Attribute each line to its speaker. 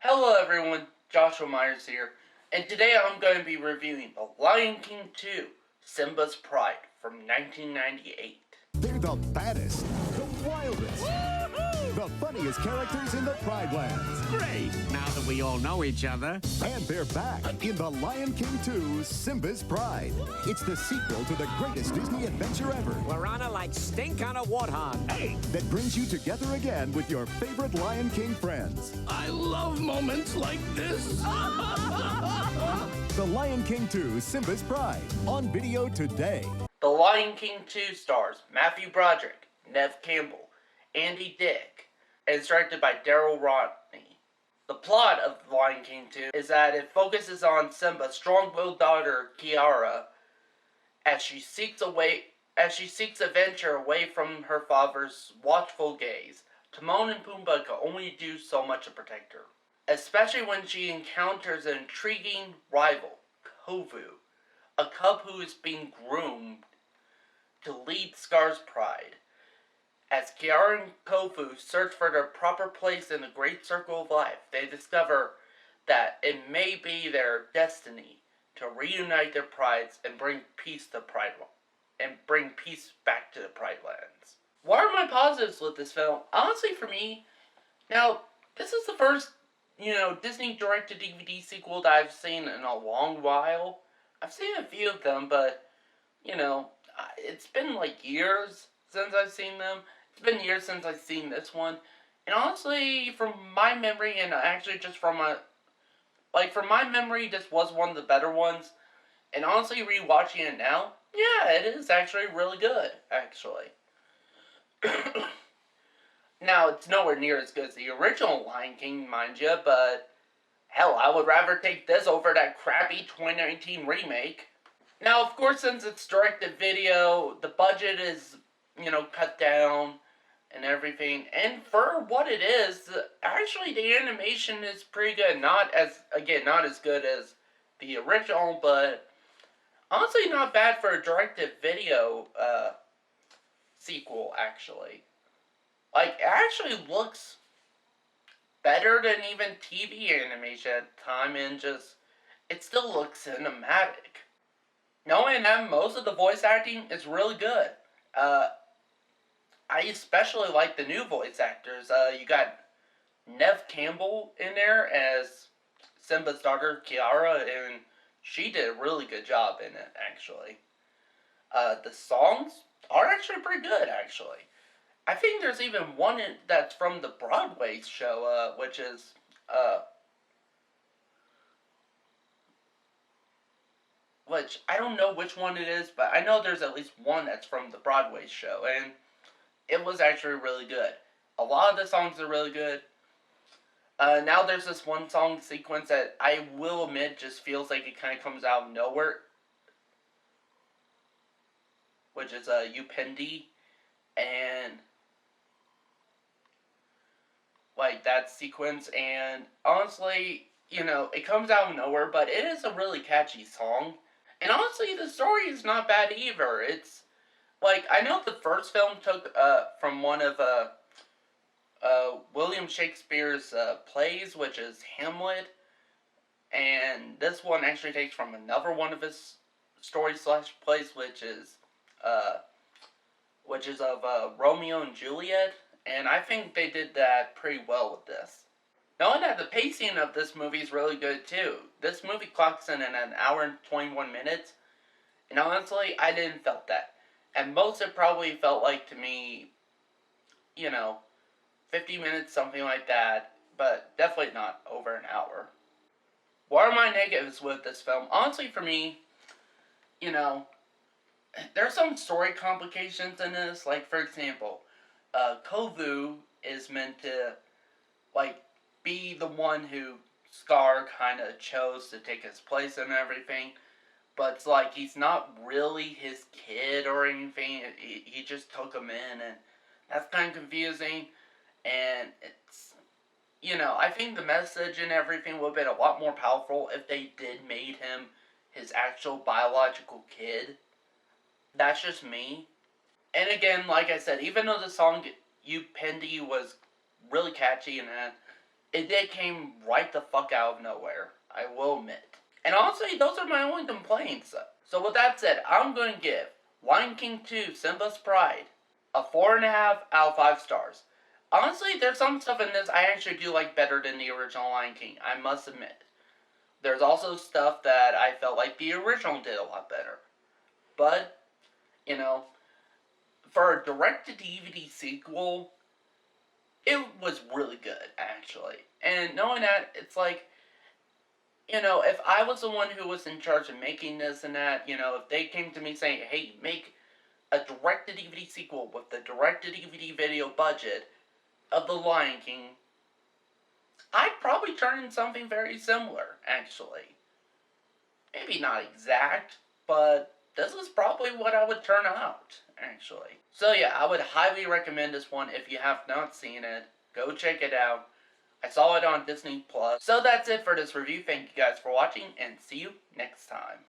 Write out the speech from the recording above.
Speaker 1: Hello everyone, Joshua Myers here, and today I'm going to be reviewing The Lion King 2, Simba's Pride from 1998.
Speaker 2: They're the baddest, the wildest, the funniest characters in the Pride Lands.
Speaker 3: Great, now that we all know each other.
Speaker 2: And they're back in The Lion King 2, Simba's Pride. It's the sequel to the greatest Disney adventure ever.
Speaker 3: We're on a like stink on a warthog. Hey!
Speaker 2: That brings you together again with your favorite Lion King friends.
Speaker 4: I love moments like this.
Speaker 2: The Lion King 2, Simba's Pride, on video today.
Speaker 1: The Lion King 2 stars Matthew Broderick, Neve Campbell, Andy Dick, and is directed by Daryl Rodney. The plot of The Lion King 2 is that it focuses on Simba's strong-willed daughter, Kiara, as she seeks adventure away from her father's watchful gaze. Timon and Pumbaa can only do so much to protect her, especially when she encounters an intriguing rival, Kovu, a cub who is being groomed to lead Scar's pride. As Kiara and Kovu search for their proper place in the great circle of life, they discover that it may be their destiny to reunite their prides and bring peace back to the Pride Lands. What are my positives with this film? Honestly, for me, now this is the first, Disney direct-to-DVD sequel that I've seen in a long while. I've seen a few of them, but it's been like years since I've seen them. It's been years since I've seen this one. And honestly, from my memory, and actually just from my memory, this was one of the better ones. And honestly, rewatching it now, yeah, it is actually really good, actually. Now, it's nowhere near as good as the original Lion King, mind you, but hell, I would rather take this over that crappy 2019 remake. Now, of course, since it's direct-to-video, the budget is, cut down and everything. And for what it is, actually the animation is pretty good. Not as good as the original, but honestly not bad for a direct-to-video sequel, actually. Like, it actually looks better than even TV animation at the time, and it still looks cinematic. Knowing that most of the voice acting is really good. I especially like the new voice actors. You got Neve Campbell in there as Simba's daughter, Kiara, and she did a really good job in it, actually. The songs are actually pretty good, actually. I think there's even one that's from the Broadway show, which is, which I don't know which one it is, but I know there's at least one that's from the Broadway show, and it was actually really good. A lot of the songs are really good. Now there's this one song sequence that I will admit just feels like it kind of comes out of nowhere, which is Upendi, and like that sequence, and honestly, it comes out of nowhere, but it is a really catchy song. And honestly, the story is not bad either. It's like, I know the first film took from one of William Shakespeare's plays, which is Hamlet, and this one actually takes from another one of his story/plays, which is of Romeo and Juliet, and I think they did that pretty well with this. Knowing that the pacing of this movie is really good too. This movie clocks in at an hour and 21 minutes, and honestly, I didn't felt that. And most it probably felt like to me, 50 minutes, something like that, but definitely not over an hour. What are my negatives with this film? Honestly, for me, there's some story complications in this. Like, for example, Kovu is meant to, be the one who Scar kind of chose to take his place and everything. But it's like, he's not really his kid or anything. He just took him in, and that's kind of confusing. And it's, I think the message and everything would have been a lot more powerful if they did made him his actual biological kid. That's just me. And again, like I said, even though the song Upendi was really catchy and it did came right the fuck out of nowhere. I will admit. And honestly, those are my only complaints. So with that said, I'm going to give Lion King 2 Simba's Pride a 4.5 out of 5 stars. Honestly, there's some stuff in this I actually do like better than the original Lion King, I must admit. There's also stuff that I felt like the original did a lot better. But, you know, for a direct-to-DVD sequel, it was really good, actually. And knowing that, it's like, you know, if I was the one who was in charge of making this and that, you know, if they came to me saying, hey, make a direct-to-DVD sequel with the direct-to-DVD video budget of The Lion King, I'd probably turn in something very similar, actually. Maybe not exact, but this is probably what I would turn out, actually. So yeah, I would highly recommend this one if you have not seen it. Go check it out. I saw it on Disney+. So that's it for this review. Thank you guys for watching, and see you next time.